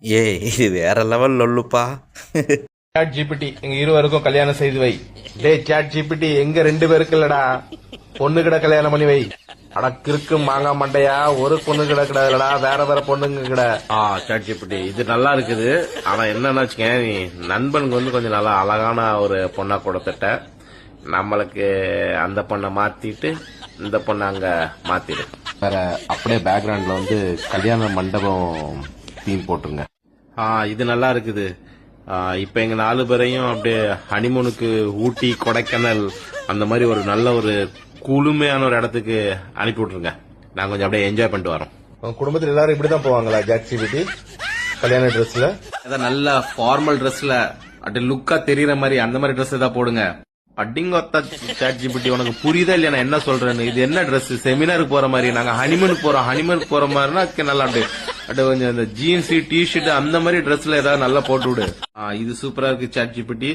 ஏய் இது வேற லெவல் லொல்லுப்பா. சாட் ஜிபிடி எங்க இருவருக்கும் கல்யாணம் செய்து வை. டேய் சாட் ஜிபிடி எங்க 2 பேருக்கு இல்லடா, பொண்ணு கிட்ட கல்யாணம் பண்ணி வை. அட கிறுக்கு மாங்கா மண்டையா, ஒரு பொண்ணு கிட்ட கிடையாதுலடா, வேற வேற பொண்ணுங்க கிட்ட. சாட் ஜிபிடி இது நல்லா இருக்குது. ஆனா என்னன்னு வச்சுக்கேன், நீ நண்பனுக்கு வந்து கொஞ்சம் நல்லா அழகான ஒரு பொண்ணா கொடுத்துட்ட. நம்மளுக்கு அந்த பொண்ணை மாத்திட்டு இந்த பொண்ணை அங்க மாத்திடு. வேற அப்படியே பேக்ரவுண்ட்ல வந்து கல்யாண மண்டபம் தீம் போட்டுருங்க. இது நல்லா இருக்குது. இப்ப எங்க 4 பேரையும் அப்படியே ஹனிமூனுக்கு ஊட்டி கொடைக்கானல் அந்த மாதிரி ஒரு நல்ல ஒரு குளுமையான ஒரு இடத்துக்கு அனுப்பி விட்டுருங்க. நாங்க கொஞ்சம் அப்படியே என்ஜாய் பண்ணிட்டு வரோம். உங்க குடும்பத்துல எல்லாரும் இப்படிதான் போவாங்களா சாட் ஜிபிடி கல்யாண ட்ரெஸ்ல? அதான் நல்ல ஃபார்மல் ட்ரெஸ்ல அப்படியே லுக்கா தெரியற மாதிரி அந்த மாதிரி ட்ரெஸ் தான் போடுங்க. அடிங்கொத்த சாட் ஜிபிடி உனக்கு புரியுதா இல்லையா நான் என்ன சொல்றேன்னு? இது என்ன ட்ரெஸ்? செமினாருக்கு போற மாதிரி, நாங்க ஹனிமூனுக்கு போறோம். ஹனிமூனுக்கு போற மாதிரினா நல்லா அப்படியே கொஞ்சம் இந்த ஜீன்ஸ் டி ஷர்ட் அந்த மாதிரி ட்ரெஸ்ல ஏதாவது நல்லா போட்டு விடு. இது சூப்பரா இருக்கு சாட் ஜிபிடி.